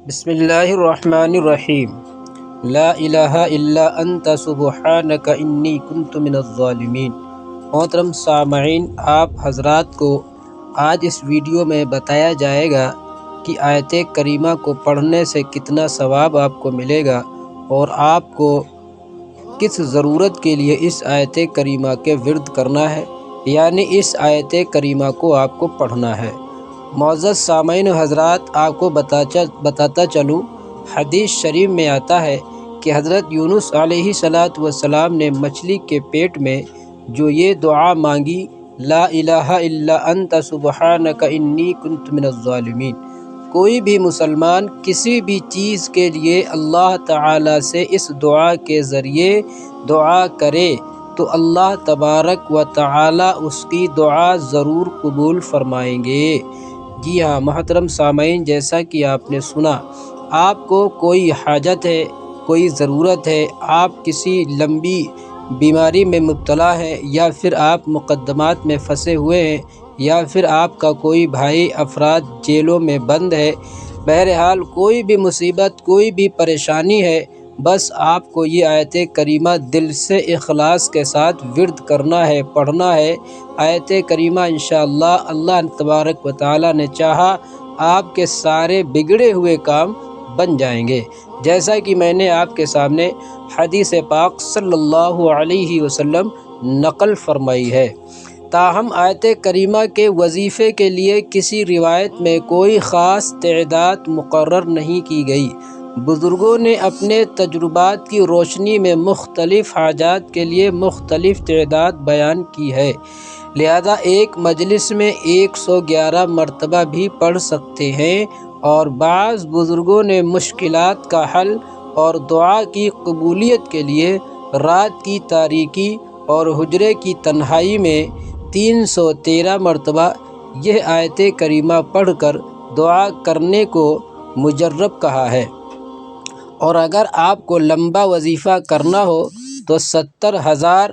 بسم اللہ الرحمن الرحیم۔ لا الہ الا انت سبحانک انی کنت من الظالمین۔ محترم سامعین، آپ حضرات کو آج اس ویڈیو میں بتایا جائے گا کہ آیت کریمہ کو پڑھنے سے کتنا ثواب آپ کو ملے گا اور آپ کو کس ضرورت کے لیے اس آیت کریمہ کے ورد کرنا ہے، یعنی اس آیت کریمہ کو آپ کو پڑھنا ہے۔ معزز سامعین حضرات، آپ کو بتاتا چلوں، حدیث شریف میں آتا ہے کہ حضرت یونس علیہ السلام نے مچھلی کے پیٹ میں جو یہ دعا مانگی، لا الہ الا انت سبحانک انی کنت من الظالمین۔ کوئی بھی مسلمان کسی بھی چیز کے لیے اللہ تعالی سے اس دعا کے ذریعے دعا کرے تو اللہ تبارک و تعالی اس کی دعا ضرور قبول فرمائیں گے۔ جی ہاں محترم سامعین، جیسا کہ آپ نے سنا، آپ کو کوئی حاجت ہے، کوئی ضرورت ہے، آپ کسی لمبی بیماری میں مبتلا ہیں، یا پھر آپ مقدمات میں پھنسے ہوئے ہیں، یا پھر آپ کا کوئی بھائی افراد جیلوں میں بند ہے، بہرحال کوئی بھی مصیبت، کوئی بھی پریشانی ہے، بس آپ کو یہ آیت کریمہ دل سے اخلاص کے ساتھ ورد کرنا ہے، پڑھنا ہے۔ آیت کریمہ انشاءاللہ اللہ تبارک و تعالی نے چاہا آپ کے سارے بگڑے ہوئے کام بن جائیں گے، جیسا کہ میں نے آپ کے سامنے حدیث پاک صلی اللہ علیہ وسلم نقل فرمائی ہے۔ تاہم آیت کریمہ کے وظیفے کے لیے کسی روایت میں کوئی خاص تعداد مقرر نہیں کی گئی۔ بزرگوں نے اپنے تجربات کی روشنی میں مختلف حاجات کے لیے مختلف تعداد بیان کی ہے، لہذا ایک مجلس میں 111 مرتبہ بھی پڑھ سکتے ہیں، اور بعض بزرگوں نے مشکلات کا حل اور دعا کی قبولیت کے لیے رات کی تاریکی اور حجرے کی تنہائی میں 313 مرتبہ یہ آیت کریمہ پڑھ کر دعا کرنے کو مجرب کہا ہے۔ اور اگر آپ کو لمبا وظیفہ کرنا ہو تو 70,000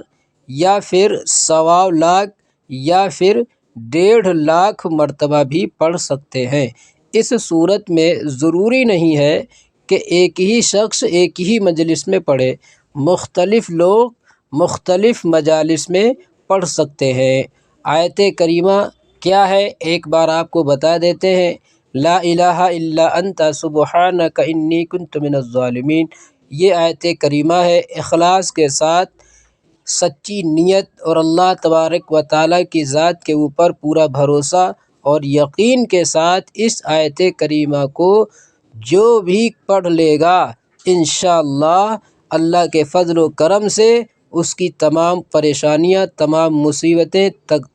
یا پھر 1.25 لاکھ یا پھر 1.5 لاکھ مرتبہ بھی پڑھ سکتے ہیں۔ اس صورت میں ضروری نہیں ہے کہ ایک ہی شخص ایک ہی مجلس میں پڑھے، مختلف لوگ مختلف مجالس میں پڑھ سکتے ہیں۔ آیت کریمہ کیا ہے ایک بار آپ کو بتا دیتے ہیں۔ لا الہ الا انت سبحانک انی کنت من الظالمین، یہ آیت کریمہ ہے۔ اخلاص کے ساتھ، سچی نیت اور اللہ تبارک و تعالی کی ذات کے اوپر پورا بھروسہ اور یقین کے ساتھ اس آیت کریمہ کو جو بھی پڑھ لے گا، انشاءاللہ اللہ کے فضل و کرم سے اس کی تمام پریشانیاں، تمام مصیبتیں،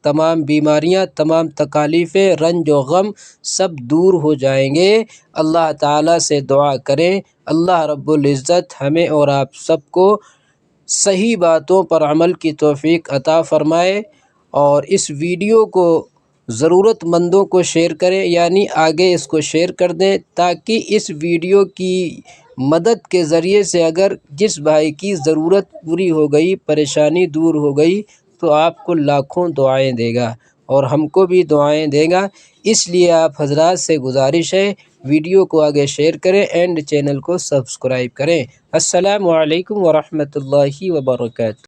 تمام بیماریاں، تمام تکالیفیں، رنج و غم سب دور ہو جائیں گے۔ اللہ تعالیٰ سے دعا کریں، اللہ رب العزت ہمیں اور آپ سب کو صحیح باتوں پر عمل کی توفیق عطا فرمائے، اور اس ویڈیو کو ضرورت مندوں کو شیئر کریں، یعنی آگے اس کو شیئر کر دیں، تاکہ اس ویڈیو کی مدد کے ذریعے سے اگر جس بھائی کی ضرورت پوری ہو گئی، پریشانی دور ہو گئی، تو آپ کو لاکھوں دعائیں دے گا اور ہم کو بھی دعائیں دے گا۔ اس لیے آپ حضرات سے گزارش ہے، ویڈیو کو آگے شیئر کریں اینڈ چینل کو سبسکرائب کریں۔ السلام علیکم ورحمۃ اللہ وبرکاتہ۔